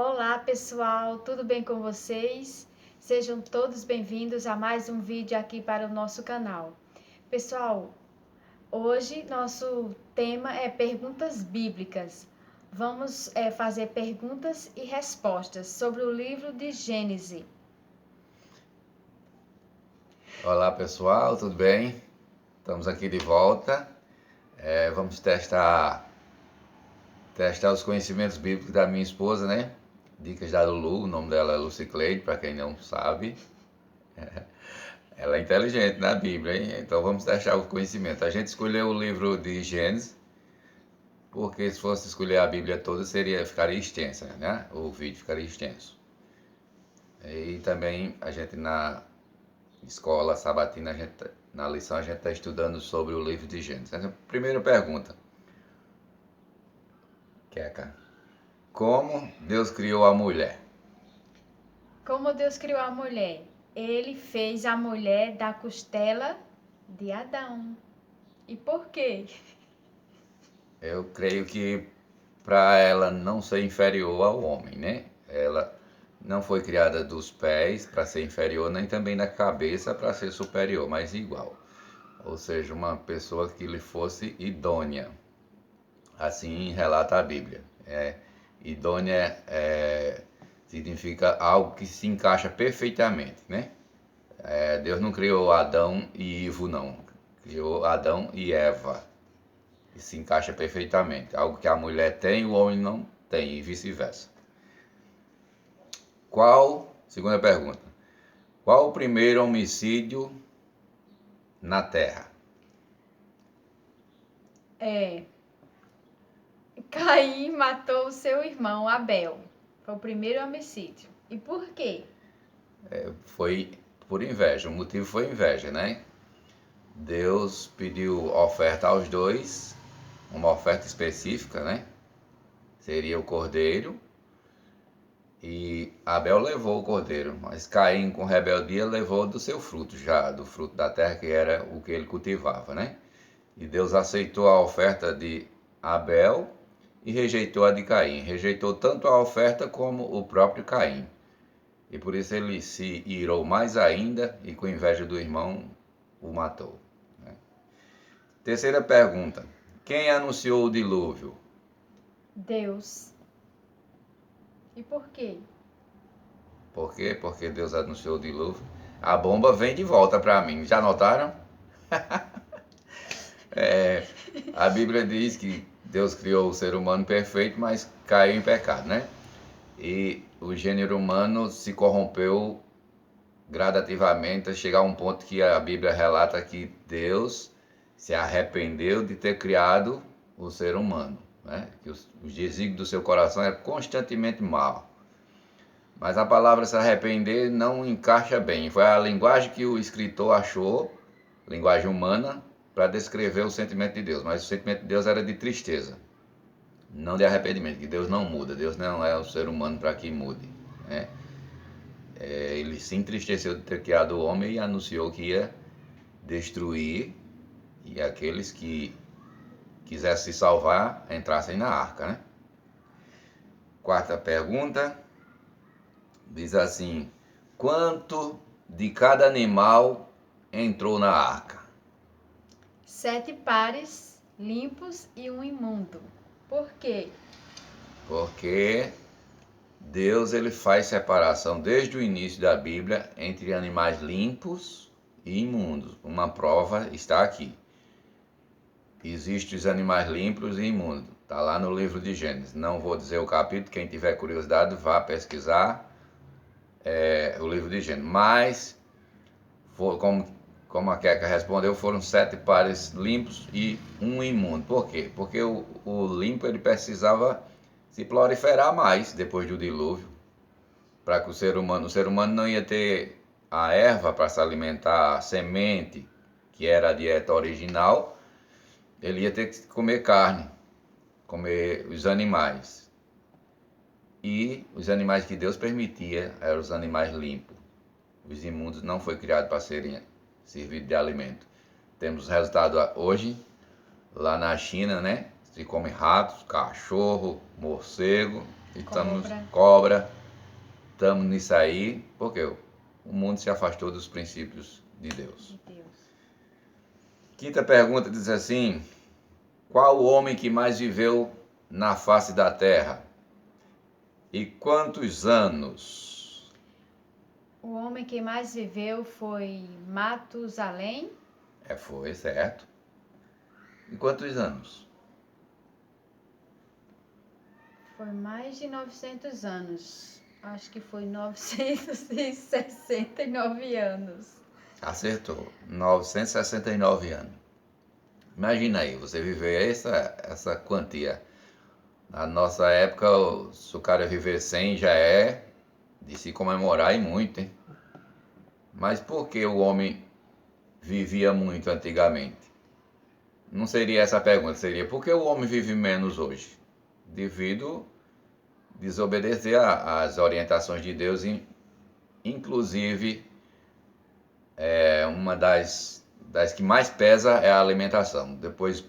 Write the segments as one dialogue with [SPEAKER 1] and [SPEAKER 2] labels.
[SPEAKER 1] Olá pessoal, tudo bem com vocês? Sejam todos bem-vindos a mais um vídeo aqui para o nosso canal. Pessoal, hoje nosso tema é perguntas bíblicas. Vamos fazer perguntas e respostas sobre o livro de Gênesis.
[SPEAKER 2] Olá pessoal, tudo bem? Estamos aqui de volta. Vamos testar os conhecimentos bíblicos da minha esposa, né? Dicas da Lulu, o nome dela é Lucicleide, para quem não sabe. Ela é inteligente na Bíblia, hein? Então vamos testar o conhecimento. A gente escolheu o livro de Gênesis, porque se fosse escolher a Bíblia toda ficaria extensa, né? O vídeo ficaria extenso. E também a gente na escola sabatina, na lição a gente está estudando sobre o livro de Gênesis. Essa é a primeira pergunta. Queca. Como Deus criou a mulher?
[SPEAKER 1] Como Deus criou a mulher? Ele fez a mulher da costela de Adão. E por quê?
[SPEAKER 2] Eu creio que para ela não ser inferior ao homem, né? Ela não foi criada dos pés para ser inferior, nem também da cabeça para ser superior, mas igual. Ou seja, uma pessoa que lhe fosse idônea. Assim relata a Bíblia. Idônea significa algo que se encaixa perfeitamente, né? Deus não criou Adão e Ivo, não. Criou Adão e Eva. E se encaixa perfeitamente. Algo que a mulher tem, o homem não tem, e vice-versa. Segunda pergunta, qual o primeiro homicídio na Terra?
[SPEAKER 1] Caim matou o seu irmão Abel. Foi o primeiro homicídio. E por quê?
[SPEAKER 2] Foi por inveja, o motivo foi inveja, né? Deus pediu oferta aos dois, uma oferta específica, né? Seria o cordeiro, e Abel levou o cordeiro, mas Caim, com rebeldia, levou do seu fruto já, do fruto da terra, que era o que ele cultivava, né? E Deus aceitou a oferta de Abel e rejeitou a de Caim. Rejeitou tanto a oferta como o próprio Caim. E por isso ele se irou mais ainda e, com inveja do irmão, o matou. Terceira pergunta, quem anunciou o dilúvio?
[SPEAKER 1] Deus. E por quê?
[SPEAKER 2] Por quê? Porque Deus anunciou o dilúvio. A bomba vem de volta para mim. Já notaram? A Bíblia diz que Deus criou o ser humano perfeito, mas caiu em pecado, né? E o gênero humano se corrompeu gradativamente a chegar a um ponto que a Bíblia relata que Deus se arrependeu de ter criado o ser humano, né? Que os desígnios do seu coração é constantemente mal. Mas a palavra se arrepender não encaixa bem. Foi a linguagem que o escritor achou, linguagem humana, para descrever o sentimento de Deus. Mas o sentimento de Deus era de tristeza, não de arrependimento, que Deus não muda. Deus não é o ser humano para que mude, né? Ele se entristeceu de ter criado o homem e anunciou que ia destruir, e aqueles que quisessem se salvar entrassem na arca, né? Quarta pergunta diz assim, quanto de cada animal entrou na arca?
[SPEAKER 1] 7 pares limpos e um imundo. Por quê?
[SPEAKER 2] Porque Deus ele faz separação desde o início da Bíblia entre animais limpos e imundos. Uma prova está aqui. Existem os animais limpos e imundos. Está lá no livro de Gênesis. Não vou dizer o capítulo, quem tiver curiosidade vá pesquisar o livro de Gênesis. Mas, como a Queca respondeu, foram 7 pares limpos e um imundo. Por quê? Porque o limpo ele precisava se proliferar mais depois do dilúvio, para que o ser humano não ia ter a erva para se alimentar, a semente, que era a dieta original, ele ia ter que comer carne, comer os animais. E os animais que Deus permitia eram os animais limpos. Os imundos não foi criado para serem servidos de alimento. Temos o resultado hoje, lá na China, né? Se come ratos, cachorro, morcego, E cobra, estamos nisso aí, porque o mundo se afastou dos princípios de Deus. Quinta pergunta diz assim: qual o homem que mais viveu na face da terra? E quantos anos?
[SPEAKER 1] O homem que mais viveu foi Matusalém.
[SPEAKER 2] Foi, certo. E quantos anos?
[SPEAKER 1] Foi mais de 900 anos. Acho que foi 969 anos.
[SPEAKER 2] Acertou, 969 anos. Imagina aí, você viver essa quantia. Na nossa época, se o cara viver 100 já é de se comemorar e muito, hein? Mas por que o homem vivia muito antigamente? Não seria essa a pergunta, seria por que o homem vive menos hoje? Devido a desobedecer às orientações de Deus, inclusive uma das que mais pesa é a alimentação. Depois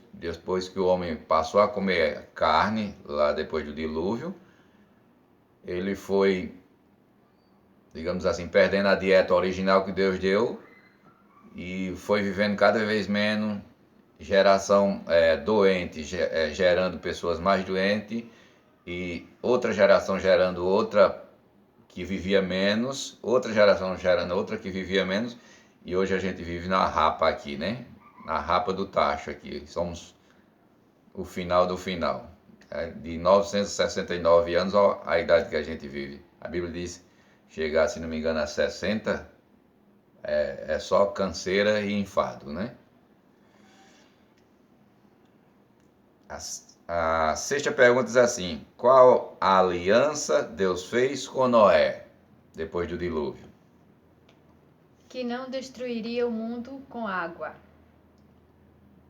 [SPEAKER 2] que o homem passou a comer carne, lá depois do dilúvio, ele foi, digamos assim, perdendo a dieta original que Deus deu e foi vivendo cada vez menos, geração doente, gerando pessoas mais doentes e outra geração gerando outra que vivia menos, outra geração gerando outra que vivia menos, e hoje a gente vive na rapa aqui, né? Na rapa do tacho aqui, somos o final do final. De 969 anos a idade que a gente vive. A Bíblia diz, chegar, se não me engano, a 60, é só canseira e enfado, né? A sexta pergunta diz assim: qual a aliança Deus fez com Noé depois do dilúvio?
[SPEAKER 1] Que não destruiria o mundo com água.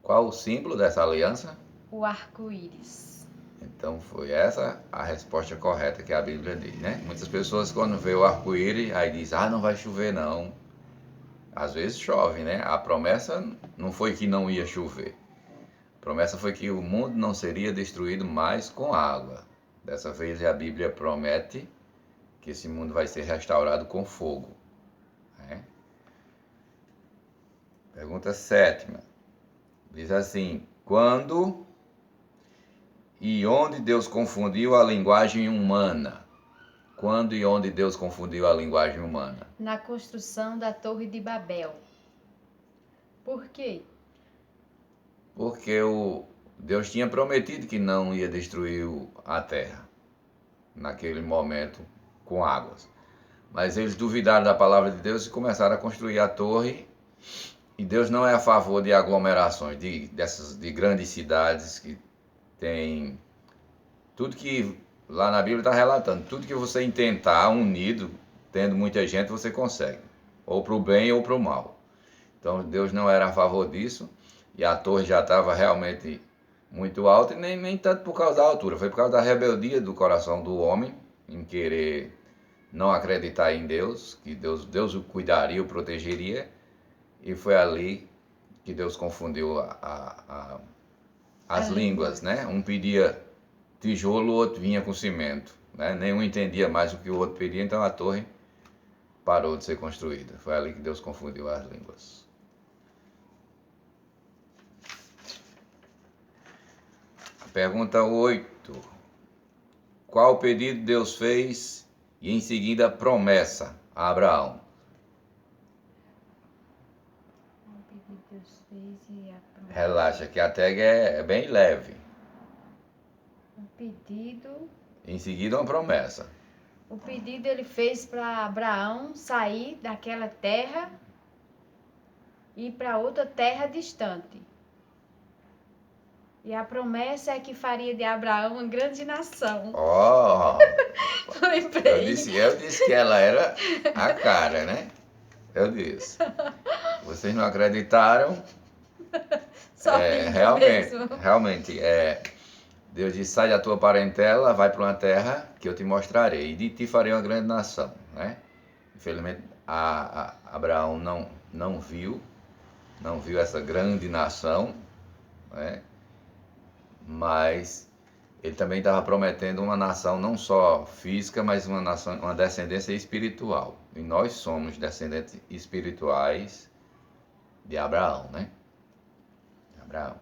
[SPEAKER 2] Qual o símbolo dessa aliança?
[SPEAKER 1] O arco-íris.
[SPEAKER 2] Então foi essa a resposta correta que a Bíblia diz, né? Muitas pessoas quando vê o arco-íris, aí diz, não vai chover não. Às vezes chove, né? A promessa não foi que não ia chover. A promessa foi que o mundo não seria destruído mais com água. Dessa vez a Bíblia promete que esse mundo vai ser restaurado com fogo. Né? Pergunta sétima. Diz assim: quando e onde Deus confundiu a linguagem humana? Quando e onde Deus confundiu a linguagem humana?
[SPEAKER 1] Na construção da Torre de Babel. Por quê?
[SPEAKER 2] Porque Deus tinha prometido que não ia destruir a terra naquele momento com águas. Mas eles duvidaram da palavra de Deus e começaram a construir a torre. E Deus não é a favor de aglomerações, de grandes cidades que tem tudo que lá na Bíblia está relatando. Tudo que você intentar unido, tendo muita gente, você consegue. Ou para o bem ou para o mal. Então Deus não era a favor disso. E a torre já estava realmente muito alta, e nem tanto por causa da altura. Foi por causa da rebeldia do coração do homem, em querer não acreditar em Deus, que Deus o cuidaria, o protegeria. E foi ali que Deus confundiu as línguas, né? Um pedia tijolo, o outro vinha com cimento. Né? Nenhum entendia mais o que o outro pedia, então a torre parou de ser construída. Foi ali que Deus confundiu as línguas. Pergunta 8. Qual pedido Deus fez e em seguida promessa a Abraão? Relaxa, que a tag é bem leve.
[SPEAKER 1] O pedido.
[SPEAKER 2] Em seguida, uma promessa.
[SPEAKER 1] O pedido ele fez para Abraão sair daquela terra e ir para outra terra distante. E a promessa é que faria de Abraão uma grande nação.
[SPEAKER 2] Eu disse que ela era a cara, né? Eu disse. Vocês não acreditaram? Realmente, Deus disse, sai da tua parentela, vai para uma terra que eu te mostrarei, e de ti farei uma grande nação, né? Infelizmente, Abraão não viu essa grande nação, né? Mas ele também estava prometendo uma nação não só física, mas uma nação, uma descendência espiritual. E nós somos descendentes espirituais de Abraão, né? De Abraão.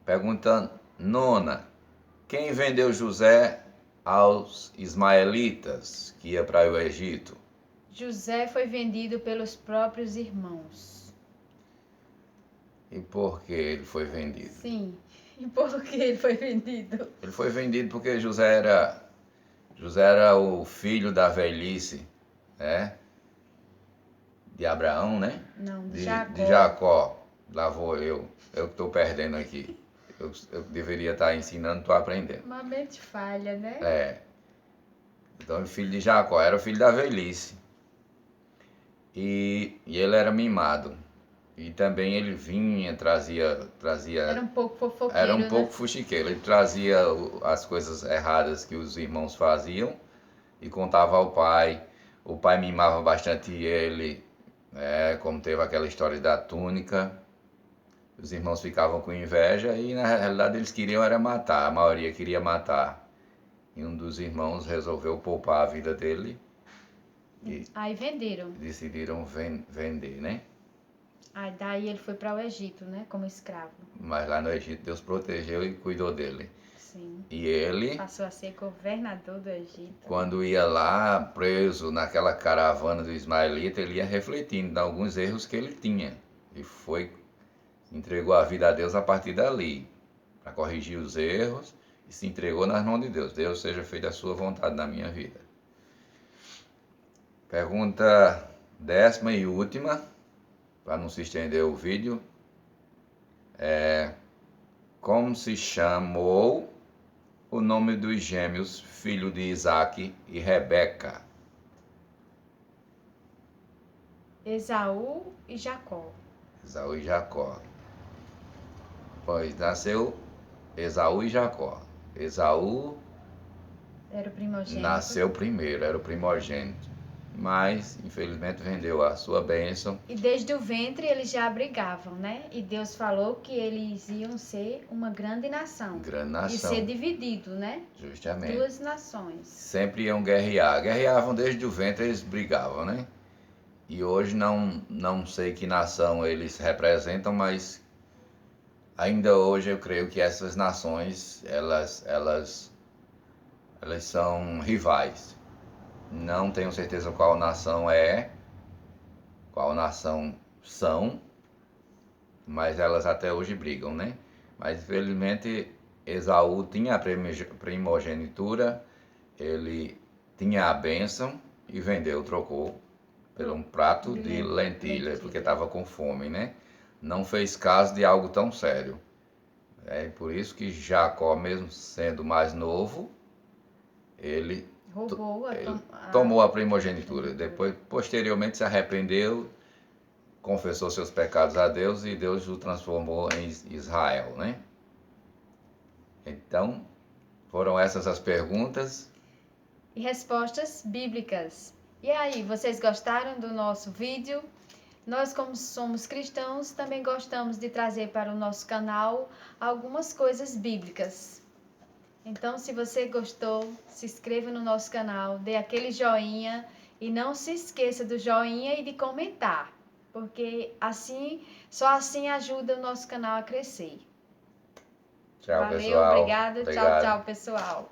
[SPEAKER 2] Pergunta nona. Quem vendeu José aos ismaelitas que ia para o Egito?
[SPEAKER 1] José foi vendido pelos próprios irmãos.
[SPEAKER 2] E por que ele foi vendido?
[SPEAKER 1] Sim. E por que ele foi vendido?
[SPEAKER 2] Ele foi vendido porque José era o filho da velhice, né? De Abraão, né?
[SPEAKER 1] Não, de
[SPEAKER 2] De
[SPEAKER 1] Jacó.
[SPEAKER 2] Jacó. Lá vou eu. Eu que estou perdendo aqui. Eu deveria estar ensinando, estou aprendendo.
[SPEAKER 1] Uma mente falha, né?
[SPEAKER 2] É. Então, o filho de Jacó era o filho da velhice. E ele era mimado. E também ele vinha, trazia.
[SPEAKER 1] Era um pouco fofoqueiro,
[SPEAKER 2] Era um pouco
[SPEAKER 1] né?
[SPEAKER 2] fuxiqueiro. Ele trazia as coisas erradas que os irmãos faziam e contava ao pai. O pai mimava bastante ele, né? Como teve aquela história da túnica. Os irmãos ficavam com inveja e na realidade eles queriam era matar. A maioria queria matar. E um dos irmãos resolveu poupar a vida dele e
[SPEAKER 1] Aí venderam.
[SPEAKER 2] decidiram vender, né?
[SPEAKER 1] Aí daí ele foi para o Egito, né? Como escravo.
[SPEAKER 2] Mas lá no Egito Deus protegeu e cuidou dele.
[SPEAKER 1] Sim.
[SPEAKER 2] E ele,
[SPEAKER 1] Passou a ser governador do Egito.
[SPEAKER 2] quando ia lá preso naquela caravana do ismaelita, ele ia refletindo em alguns erros que ele tinha. E entregou a vida a Deus a partir dali, para corrigir os erros, e se entregou nas mãos de Deus. Deus seja feita a sua vontade na minha vida. Pergunta 10ª e última, para não se estender o vídeo. Como se chamou o nome dos gêmeos, filho de Isaac e Rebeca?
[SPEAKER 1] Esaú e Jacó.
[SPEAKER 2] Esaú e Jacó. Pois nasceu Esaú e Jacó. Esaú
[SPEAKER 1] Era o primogênito.
[SPEAKER 2] nasceu primeiro, era o primogênito. Mas, infelizmente, vendeu a sua bênção.
[SPEAKER 1] E desde o ventre eles já brigavam, né? E Deus falou que eles iam ser uma grande nação.
[SPEAKER 2] Grande
[SPEAKER 1] E
[SPEAKER 2] nação.
[SPEAKER 1] ser dividido, né?
[SPEAKER 2] Justamente.
[SPEAKER 1] Duas nações.
[SPEAKER 2] Sempre iam guerrear. Guerreavam desde o ventre, eles brigavam, né? E hoje não sei que nação eles representam, mas ainda hoje eu creio que essas nações, elas são rivais. Não tenho certeza qual nação qual nação são, mas elas até hoje brigam, né? Mas infelizmente Esaú tinha a primogenitura, ele tinha a bênção e vendeu, trocou por um prato de lentilha, porque estava com fome, né? Não fez caso de algo tão sério. É por isso que Jacó, mesmo sendo mais novo, ele tomou a primogenitura. Depois, posteriormente, se arrependeu, confessou seus pecados a Deus e Deus o transformou em Israel, né? Então, foram essas as perguntas.
[SPEAKER 1] E respostas bíblicas. E aí, vocês gostaram do nosso vídeo? Nós, como somos cristãos, também gostamos de trazer para o nosso canal algumas coisas bíblicas. Então, se você gostou, se inscreva no nosso canal, dê aquele joinha e não se esqueça do joinha e de comentar, porque só assim ajuda o nosso canal a crescer.
[SPEAKER 2] Tchau,
[SPEAKER 1] Valeu,
[SPEAKER 2] pessoal.
[SPEAKER 1] obrigada. Tchau, tchau, pessoal.